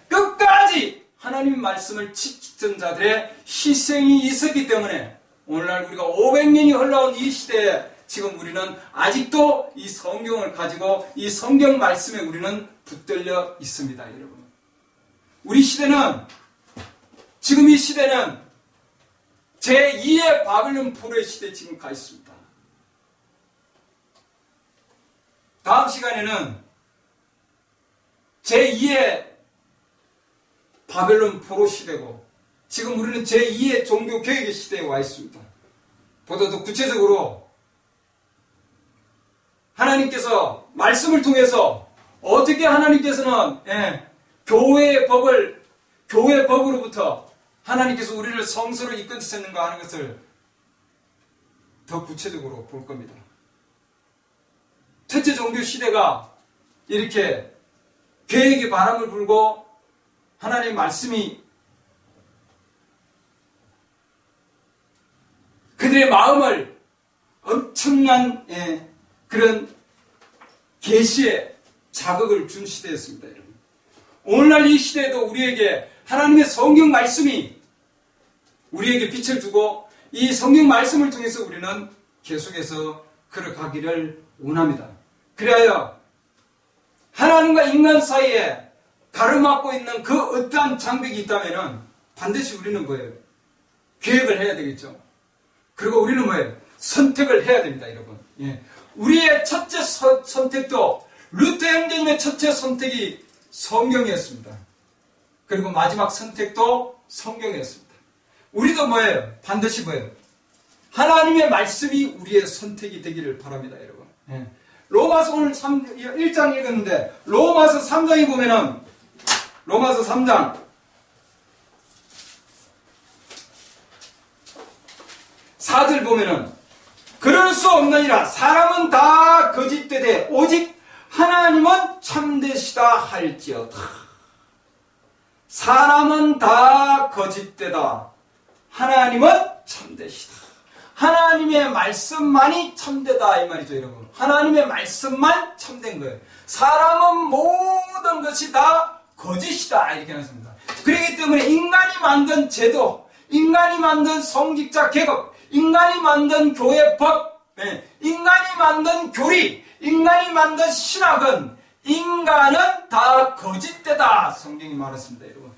끝까지 하나님 말씀을 지키던 자들의 희생이 있었기 때문에 오늘날 우리가 500년이 흘러온 이 시대에 지금 우리는 아직도 이 성경을 가지고 이 성경 말씀에 우리는 붙들려 있습니다, 여러분. 우리 시대는, 지금 이 시대는 제2의 바벨론 포로의 시대에 지금 가 있습니다. 다음 시간에는 제2의 바벨론 포로 시대고 지금 우리는 제2의 종교 개혁의 시대에 와 있습니다. 보다 더 구체적으로 하나님께서 말씀을 통해서 어떻게 하나님께서는 교회의 법으로부터 하나님께서 우리를 성소로 이끌으셨는가 하는 것을 더 구체적으로 볼 겁니다. 첫째 종교 시대가 이렇게 계획의 바람을 불고 하나님의 말씀이 그들의 마음을 엄청난 그런 계시에 자극을 준 시대였습니다. 여러분. 오늘날 이 시대에도 우리에게 하나님의 성경 말씀이 우리에게 빛을 주고 이 성경 말씀을 통해서 우리는 계속해서 걸어가기를 원합니다. 그리하여 하나님과 인간 사이에 가로막고 있는 그 어떠한 장벽이 있다면 반드시 우리는 뭐예요? 계획을 해야 되겠죠. 그리고 우리는 뭐예요? 선택을 해야 됩니다, 여러분. 우리의 첫째 선택도 루터 형제님의 첫째 선택이 성경이었습니다. 그리고 마지막 선택도 성경이었습니다. 우리도 뭐예요? 반드시 뭐예요? 하나님의 말씀이 우리의 선택이 되기를 바랍니다, 여러분. 로마서 오늘 1장 읽었는데 로마서 3장에 보면은 로마서 3장 4절 보면은 그럴 수 없느니라 사람은 다 거짓되되 오직 하나님은 참되시다 할지어다. 사람은 다 거짓되다. 하나님은 참되시다. 하나님의 말씀만이 참되다 이 말이죠, 여러분. 하나님의 말씀만 참된 거예요. 사람은 모든 것이 다 거짓이다 이렇게 했습니다. 그렇기 때문에 인간이 만든 제도, 인간이 만든 성직자 계급, 인간이 만든 교회법, 인간이 만든 교리, 인간이 만든 신학은 인간은 다 거짓되다 성경이 말했습니다, 여러분.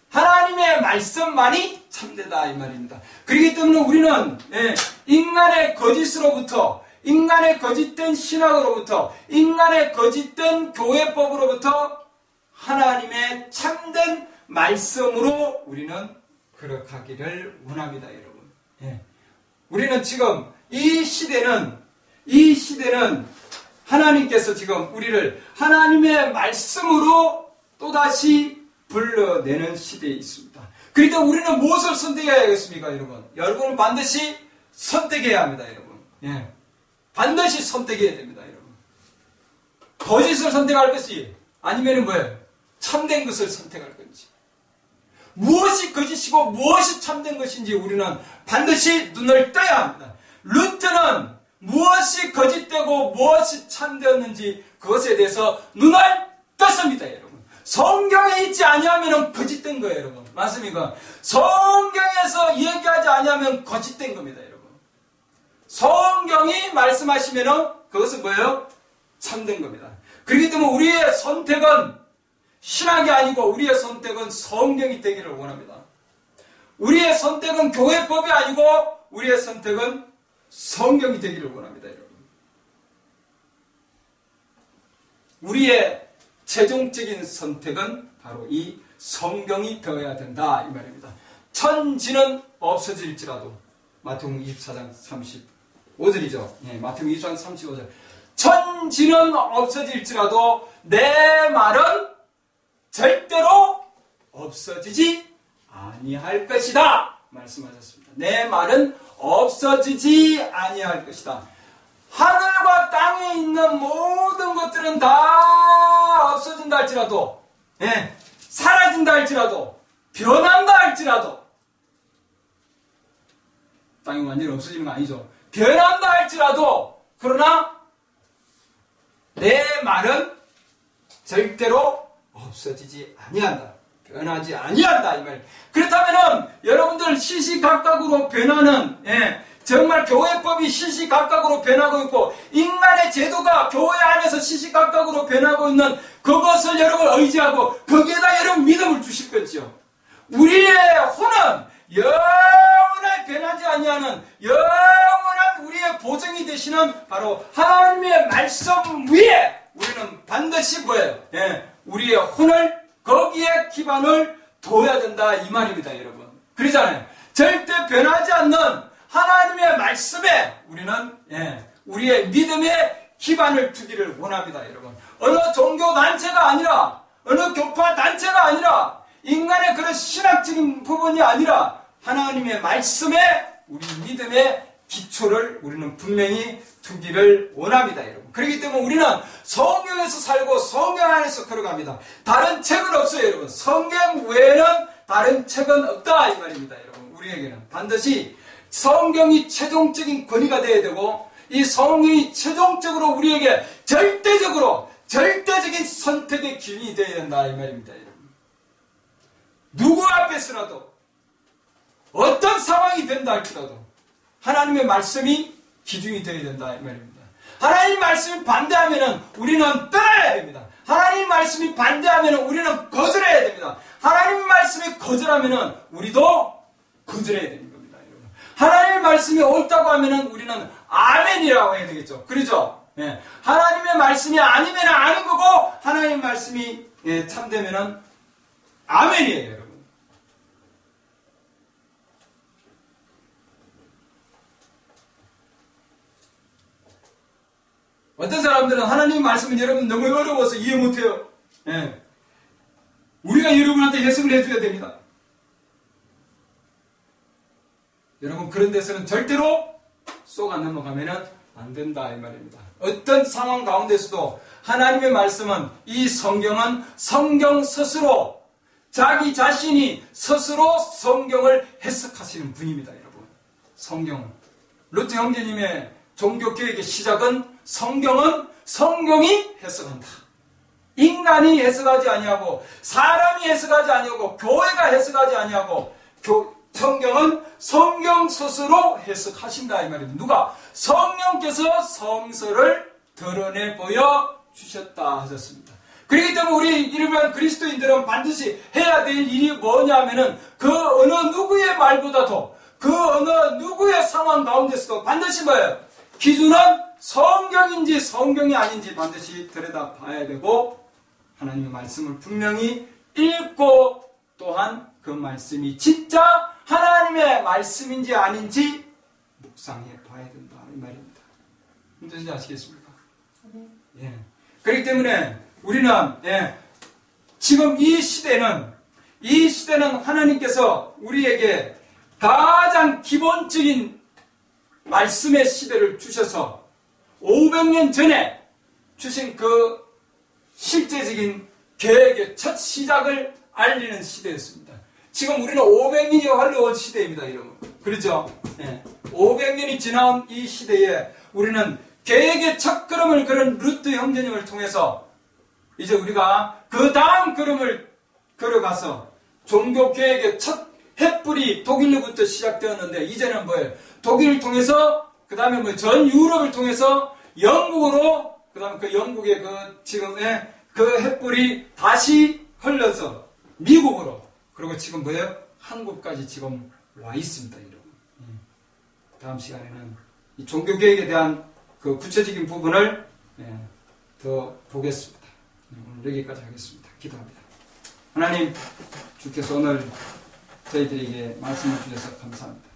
하나님의 말씀만이 참되다 이 말입니다. 그렇기 때문에 우리는 인간의 거짓으로부터, 인간의 거짓된 신학으로부터, 인간의 거짓된 교회법으로부터 하나님의 참된 말씀으로 우리는 걸어가기를 원합니다, 여러분. 우리는 지금 이 시대는 하나님께서 지금 우리를 하나님의 말씀으로 또다시 불러내는 시대에 있습니다. 그러니까 우리는 무엇을 선택해야겠습니까, 여러분? 여러분은 반드시 선택해야 합니다, 여러분. 반드시 선택해야 됩니다, 여러분. 거짓을 선택할 것이 아니면은 뭐예요? 참된 것을 선택할 건지. 무엇이 거짓이고 무엇이 참된 것인지 우리는 반드시 눈을 떠야 합니다. 루터는 무엇이 거짓되고 무엇이 참되었는지 그것에 대해서 눈을 떴습니다, 여러분. 성경에 있지 아니하면 거짓된 거예요, 여러분. 맞습니까? 성경에서 얘기하지 아니하면 거짓된 겁니다, 여러분. 성경이 말씀하시면 그것은 뭐예요? 참된 겁니다. 그렇기 때문에 우리의 선택은 신학이 아니고 우리의 선택은 성경이 되기를 원합니다. 우리의 선택은 교회법이 아니고 우리의 선택은 성경이 되기를 원합니다, 여러분. 우리의 최종적인 선택은 바로 이 성경이 되어야 된다 이 말입니다. 천지는 없어질지라도 마태복음 24장 35절이죠. 마태복음 24장 35절. 천지는 없어질지라도 내 말은 절대로 없어지지 아니할 것이다 말씀하셨습니다. 내 말은 없어지지 아니할 것이다. 하늘과 땅에 있는 모든 것들은 다 없어진다 할지라도, 사라진다 할지라도, 변한다 할지라도, 땅이 완전히 없어지는 거 아니죠. 변한다 할지라도, 그러나 내 말은 절대로 없어지지 아니한다. 변하지 아니한다 이 말. 그렇다면은 여러분들 시시각각으로 변하는 정말 교회법이 시시각각으로 변하고 있고 인간의 제도가 교회 안에서 시시각각으로 변하고 있는 그것을 여러분 의지하고 거기에다 여러분 믿음을 주실 거죠. 우리의 혼은 영원히 변하지 아니하는 영원한 우리의 보증이 되시는 바로 하나님의 말씀 위에 우리는 반드시 뭐예요? 우리의 혼을 거기에 기반을 둬야 된다 이 말입니다, 여러분. 그러잖아요. 절대 변하지 않는 하나님의 말씀에 우리는 우리의 믿음의 기반을 두기를 원합니다, 여러분. 어느 종교 단체가 아니라, 어느 교파 단체가 아니라, 인간의 그런 신학적인 부분이 아니라 하나님의 말씀에 우리 믿음의 기초를 우리는 분명히 두기를 원합니다, 여러분. 그렇기 때문에 우리는 성경에서 살고 성경 안에서 걸어갑니다. 다른 책은 없어요, 여러분. 성경 외에는 다른 책은 없다 이 말입니다, 여러분. 우리에게는 반드시 성경이 최종적인 권위가 되어야 되고, 이 성경이 최종적으로 우리에게 절대적인 선택의 기준이 되어야 된다 이 말입니다, 여러분. 누구 앞에서라도 어떤 상황이 된다 할지라도 하나님의 말씀이 기준이 되어야 된다 이 말입니다. 하나님 말씀이 반대하면 우리는 떠나야 됩니다. 하나님 말씀이 반대하면 우리는 거절해야 됩니다. 하나님 말씀이 거절하면 우리도 거절해야 되는 겁니다, 여러분. 하나님 말씀이 옳다고 하면 우리는 아멘이라고 해야 되겠죠. 그렇죠? 예. 하나님의 말씀이 아니면 아닌 거고, 하나님 말씀이 참되면 아멘이에요, 여러분. 어떤 사람들은 하나님 말씀은 여러분 너무 어려워서 이해 못해요. 예. 우리가 여러분한테 해석을 해줘야 됩니다. 여러분, 그런 데서는 절대로 쏘가 넘어가면 안 된다 이 말입니다. 어떤 상황 가운데서도 하나님의 말씀은, 이 성경은 성경 스스로, 자기 자신이 스스로 성경을 해석하시는 분입니다, 여러분. 성경, 루트 형제님의 종교개혁의 시작은 성경은 성경이 해석한다. 인간이 해석하지 아니하고, 사람이 해석하지 아니하고, 교회가 해석하지 아니하고, 성경은 성경 스스로 해석하신다 이 말입니다. 누가? 성령께서 성서를 드러내 보여 주셨다 하셨습니다. 그렇기 때문에 우리 일반 그리스도인들은 반드시 해야 될 일이 뭐냐면은, 그 어느 누구의 말보다도, 그 어느 누구의 상황 가운데서도 반드시 뭐예요? 기준은 성경인지 성경이 아닌지 반드시 들여다 봐야 되고, 하나님의 말씀을 분명히 읽고, 또한 그 말씀이 진짜 하나님의 말씀인지 아닌지 묵상해 봐야 된다 이 말입니다. 무슨 아시겠습니까? 예. 그렇기 때문에 우리는 지금 이 시대는 하나님께서 우리에게 가장 기본적인 말씀의 시대를 주셔서 500년 전에 주신 그 실제적인 계획의 첫 시작을 알리는 시대였습니다. 지금 우리는 500년이 흘러온 시대입니다, 여러분. 그렇죠? 500년이 지나온 이 시대에 우리는 계획의 첫 걸음을 걸은 루트 형제님을 통해서 이제 우리가 그 다음 걸음을 걸어가서 종교 계획의 첫 횃불이 독일로부터 시작되었는데, 이제는 뭐예요? 독일을 통해서, 그 다음에 전 유럽을 통해서 영국으로, 그 다음에 그 영국의 그 지금의 그 횃불이 다시 흘러서 미국으로, 그리고 지금 뭐예요? 한국까지 지금 와 있습니다, 여러분. 다음 시간에는 이 종교 계획에 대한 그 구체적인 부분을 더 보겠습니다. 오늘 여기까지 하겠습니다. 기도합니다. 하나님, 주께서 오늘 저희들에게 말씀을 주셔서 감사합니다.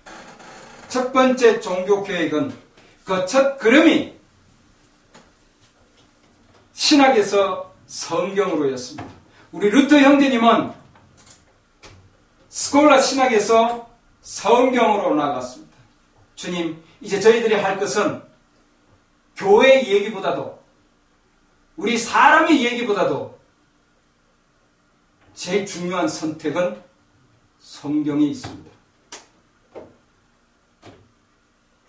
첫 번째 종교 계획은 그 첫 걸음이 신학에서 성경으로였습니다. 우리 루터 형제님은 스콜라 신학에서 성경으로 나갔습니다. 주님, 이제 저희들이 할 것은 교회 얘기보다도, 우리 사람의 얘기보다도 제일 중요한 선택은 성경에 있습니다.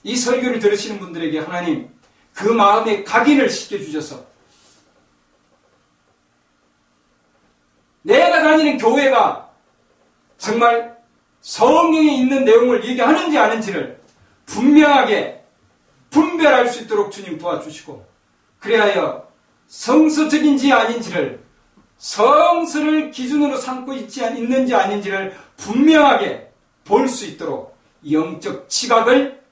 이 설교를 들으시는 분들에게 하나님 그 마음에 각인을 시켜주셔서 내가 다니는 교회가 정말 성경에 있는 내용을 얘기하는지 아닌지를 분명하게 분별할 수 있도록 주님 도와주시고, 그리하여 성서적인지 아닌지를, 성서를 기준으로 삼고 있는지 아닌지를 분명하게 볼 수 있도록 영적 지각을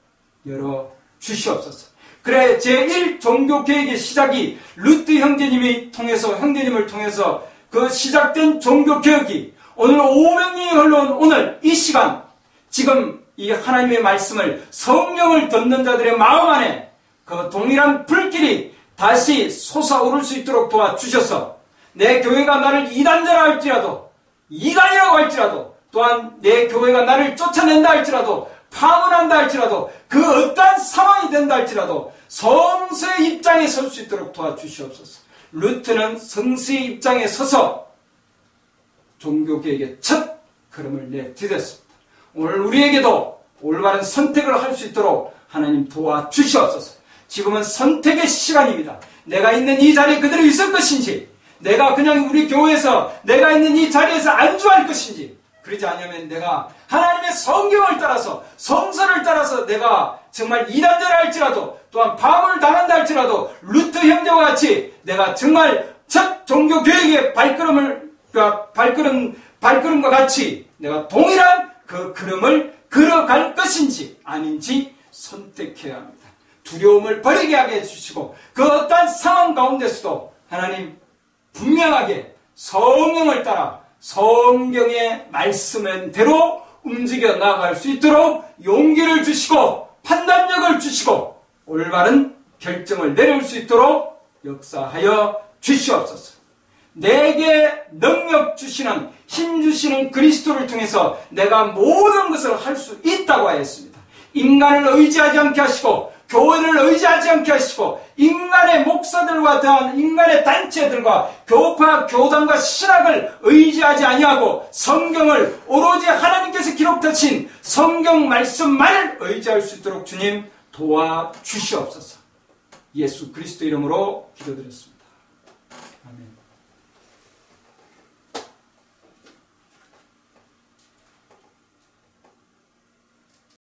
열어 주시옵소서. 그래 제1 종교개혁의 시작이 루트 형제님을 통해서 그 시작된 종교개혁이 오늘 500년이 흘러온 오늘 이 시간, 지금 이 하나님의 말씀을, 성경을 듣는 자들의 마음 안에 그 동일한 불길이 다시 솟아오를 수 있도록 도와주셔서 내 교회가 나를 이단자라 할지라도, 이단이라고 할지라도, 또한 내 교회가 나를 쫓아낸다 할지라도, 파문한다 할지라도, 그 어떠한 상황이 된다 할지라도 성서의 입장에 설 수 있도록 도와주시옵소서. 루트는 성서의 입장에 서서 종교개혁의 첫 걸음을 내디뎠습니다. 오늘 우리에게도 올바른 선택을 할 수 있도록 하나님 도와주시옵소서. 지금은 선택의 시간입니다. 내가 있는 이 자리에 그대로 있을 것인지, 내가 그냥 우리 교회에서 내가 있는 이 자리에서 안주할 것인지, 그러지 않으면 내가 하나님의 성경을 따라서, 성서를 따라서 내가 정말 이단자라 할지라도, 또한 파문을 당한다 할지라도 루트 형제와 같이 내가 정말 첫 종교개혁의 발걸음과 같이 내가 동일한 그 걸음을 걸어갈 것인지 아닌지 선택해야 합니다. 두려움을 버리게 하게 해주시고, 그 어떠한 상황 가운데서도 하나님 분명하게 성령을 따라 성경의 말씀대로 움직여 나아갈 수 있도록 용기를 주시고 판단력을 주시고 올바른 결정을 내릴 수 있도록 역사하여 주시옵소서. 내게 능력 주시는, 힘 주시는 그리스도를 통해서 내가 모든 것을 할 수 있다고 하였습니다. 인간을 의지하지 않게 하시고, 교회를 의지하지 않게 하시고, 인간의 목사들과 대한 인간의 단체들과 교파, 교단과 신학을 의지하지 아니하고 성경을 오로지 하나님께서 기록하신 성경 말씀만을 의지할 수 있도록 주님 도와주시옵소서. 예수 그리스도 이름으로 기도드렸습니다. 아멘.